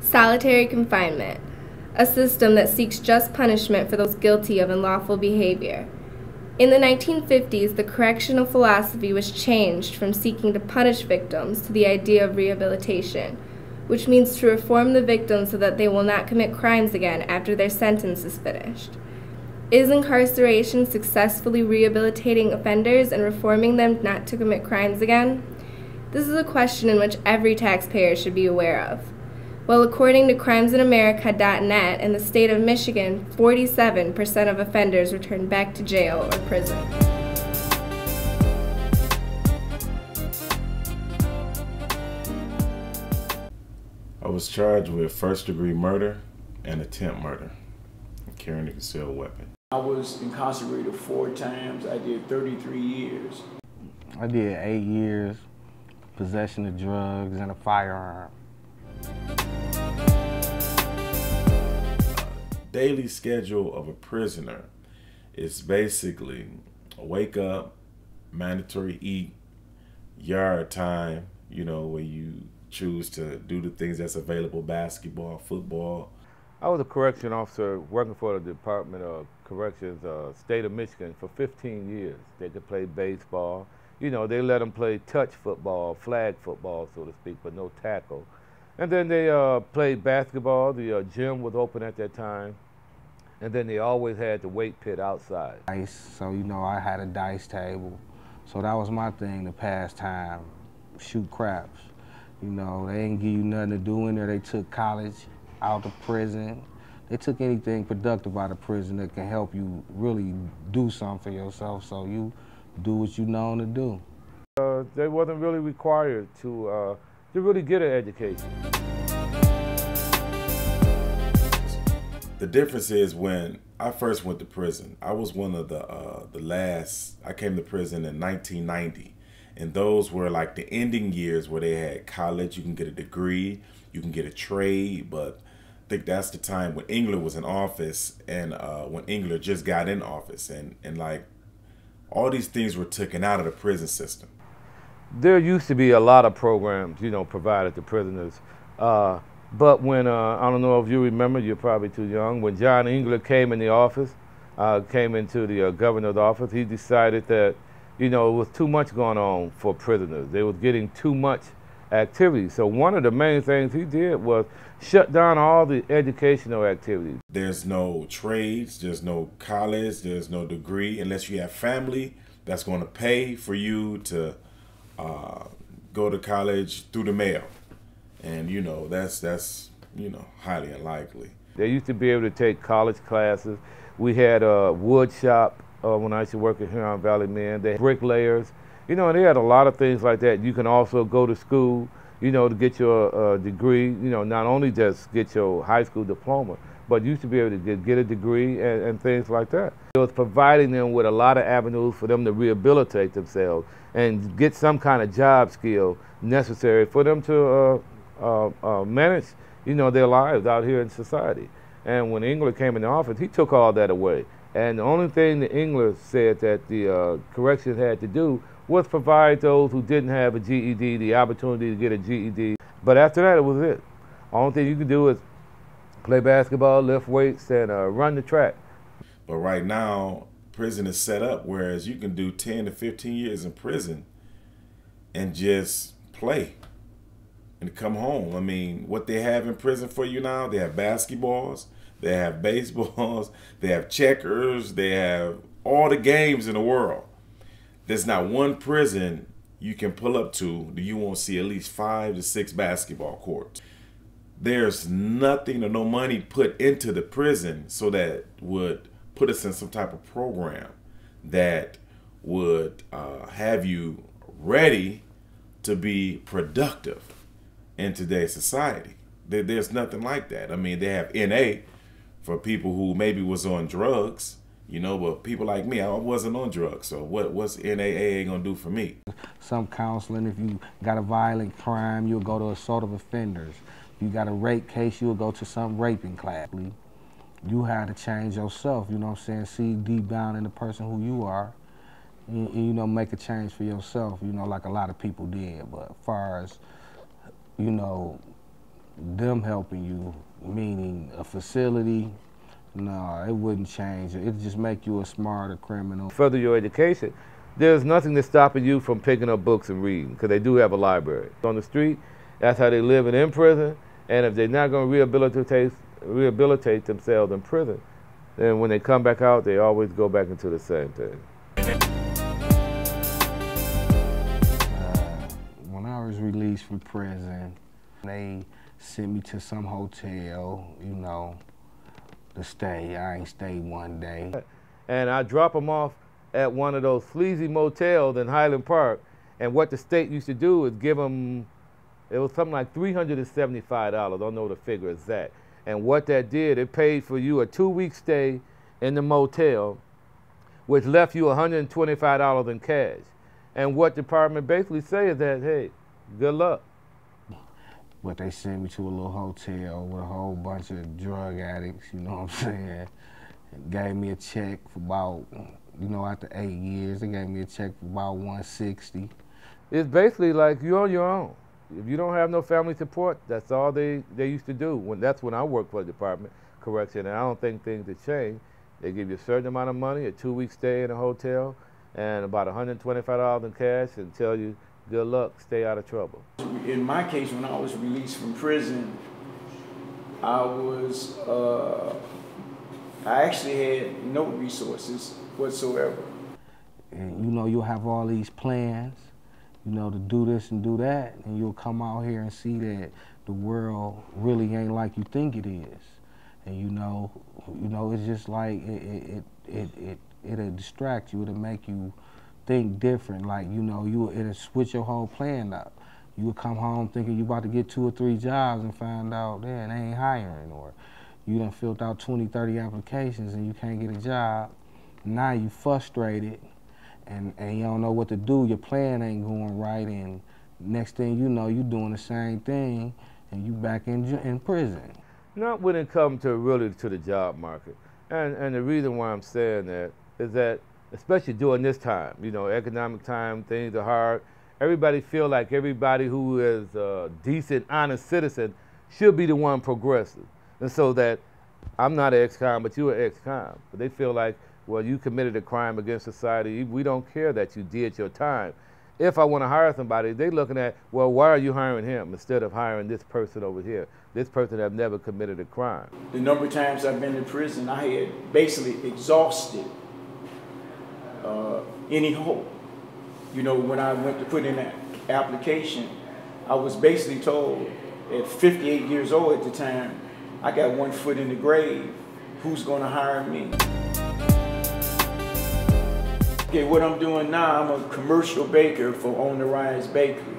Solitary confinement, a system that seeks just punishment for those guilty of unlawful behavior. In the 1950s, the correctional philosophy was changed from seeking to punish victims to the idea of rehabilitation, which means to reform the victims so that they will not commit crimes again after their sentence is finished. Is incarceration successfully rehabilitating offenders and reforming them not to commit crimes again? This is a question in which every taxpayer should be aware of. Well, according to crimesinamerica.net, in the state of Michigan, 47% of offenders return back to jail or prison. I was charged with first-degree murder and attempt murder, carrying a concealed weapon. I was incarcerated 4 times. I did 33 years. I did 8 years, possession of drugs and a firearm. Daily schedule of a prisoner is basically wake up, mandatory eat, yard time, where you choose to do the things that's available, basketball, football. I was a correction officer working for the Department of Corrections, state of Michigan, for 15 years. They could play baseball. They let them play touch football, flag football, so to speak, but no tackle. And then they played basketball. The gym was open at that time. And then they always had the weight pit outside. So, I had a dice table. So that was my thing to pass time, shoot craps. They didn't give you nothing to do in there. They took college out of prison. They took anything productive out of prison that can help you really do something for yourself, so you do what you're known to do. They wasn't really required to really get an education. The difference is when I first went to prison, I was one of the last. I came to prison in 1990, and those were like the ending years where they had college. You can get a degree, you can get a trade, but I think that's the time when Engler was in office, and when Engler just got in office, and like all these things were taken out of the prison system. There used to be a lot of programs, provided to prisoners. But when, I don't know if you remember, you're probably too young, when John Engler came in the office, came into the governor's office, he decided that, it was too much going on for prisoners. They was getting too much activity. So one of the main things he did was shut down all the educational activities. There's no trades, there's no college, there's no degree, unless you have family that's going to pay for you to go to college through the mail. And that's highly unlikely. They used to be able to take college classes. We had a wood shop when I used to work at Huron Valley Men. They had bricklayers. They had a lot of things like that. You can also go to school, to get your degree. Not only just get your high school diploma, but you used to be able to get a degree and things like that. It was providing them with a lot of avenues for them to rehabilitate themselves and get some kind of job skill necessary for them to manage, their lives out here in society. And when Engler came into office, he took all that away. And the only thing that Engler said that the corrections had to do was provide those who didn't have a GED the opportunity to get a GED. But after that, it was it. Only thing you could do is play basketball, lift weights, and run the track. But right now, prison is set up whereas you can do 10 to 15 years in prison and just play and come home. I mean, what they have in prison for you now, they have basketballs, they have baseballs, they have checkers, they have all the games in the world. There's not one prison you can pull up to that you won't see at least 5 to 6 basketball courts. There's nothing or no money put into the prison so that would put us in some type of program that would have you ready to be productive in today's society. There's nothing like that. I mean, they have NA for people who maybe was on drugs, but people like me, I wasn't on drugs. So what's NAAA gonna do for me? Some counseling, if you got a violent crime, you'll go to assault of offenders. If you got a rape case, you'll go to some raping class. You have to change yourself, see deep down in the person who you are, and, make a change for yourself, like a lot of people did. But as far as, them helping you, meaning a facility, no, it wouldn't change it. It'd just make you a smarter criminal. Further your education, there's nothing that's stopping you from picking up books and reading, because they do have a library. On the street, that's how they live in prison, and if they're not going to rehabilitate themselves in prison, then when they come back out, they always go back into the same thing. When I was released from prison, they sent me to some hotel, you know, to stay. I ain't stayed one day. And I drop them off at one of those sleazy motels in Highland Park, and what the state used to do is give them, it was something like $375, I don't know the figure exact. And what that did, it paid for you a 2-week stay in the motel, which left you $125 in cash. And what the department basically say is that, hey, good luck. But they sent me to a little hotel with a whole bunch of drug addicts, you know what I'm saying? And gave me a check for about, you know, after 8 years, they gave me a check for about $160. It's basically like you're on your own. If you don't have no family support, that's all they used to do. That's when I worked for the Department of Correction, and I don't think things have changed. They give you a certain amount of money, a 2-week stay in a hotel, and about $125 in cash, and tell you, good luck, stay out of trouble. In my case, when I was released from prison, I actually had no resources whatsoever. And you know, you'll have all these plans, you know, to do this and do that, and you'll come out here and see that the world really ain't like you think it is. And you know, it's just like it'll distract you, it'll make you think different. Like, you know, it'll switch your whole plan up. You would come home thinking you about to get 2 or 3 jobs and find out, man, they ain't hiring, or you done filled out 20, 30 applications and you can't get a job. Now you frustrated and you don't know what to do. Your plan ain't going right, and next thing you know, you doing the same thing and you back in prison. Not when it comes to really to the job market. And the reason why I'm saying that is that, especially during this time, you know, economic time, things are hard. Everybody feel like everybody who is a decent, honest citizen should be the one progressive. And so that I'm not an ex-con, but you're an ex-con. But they feel like, well, you committed a crime against society. We don't care that you did your time. If I want to hire somebody, they're looking at, well, why are you hiring him instead of hiring this person over here? This person have never committed a crime. The number of times I've been in prison, I had basically exhausted any hope. You know, when I went to put in that application, I was basically told at 58 years old at the time, I got 1 foot in the grave. Who's going to hire me? Okay, what I'm doing now, I'm a commercial baker for On the Rise Bakery.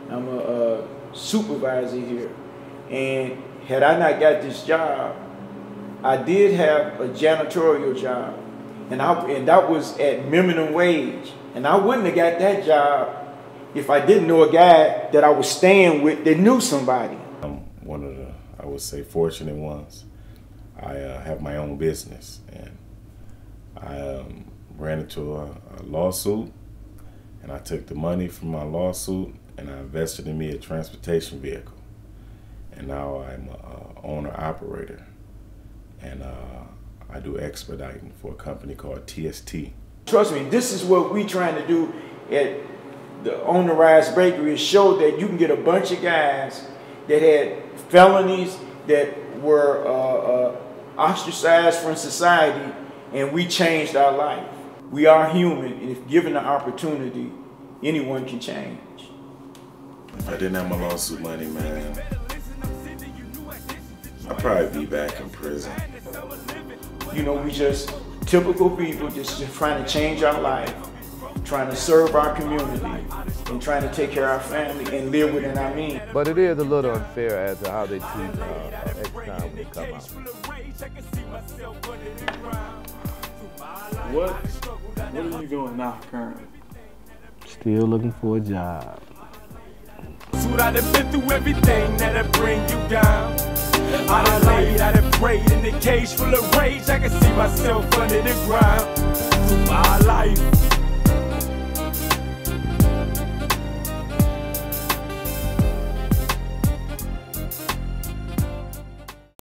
I'm a supervisor here. And had I not got this job, I did have a janitorial job. And that was at minimum wage. And I wouldn't have got that job if I didn't know a guy that I was staying with that knew somebody. I'm one of the, I would say, fortunate ones. I have my own business, and I ran into a lawsuit, and I took the money from my lawsuit and I invested in me a transportation vehicle. And now I'm an owner-operator, and I do expediting for a company called TST. Trust me, this is what we trying to do at the On the Rise Bakery, is show that you can get a bunch of guys that had felonies, that were ostracized from society, and we changed our life. We are human, and if given the opportunity, anyone can change. If I didn't have my lawsuit money, man, I'd probably be back in prison. You know, we just typical people just trying to change our life, trying to serve our community, and trying to take care of our family and live within our means. But it is a little unfair as to how they treat ex-con when they come out. What are you doing now currently? Still looking for a job. I'd have been through everything that'll bring you down. I done laid, I done prayed in the cage full of rage. I can see myself under the ground. Through my life,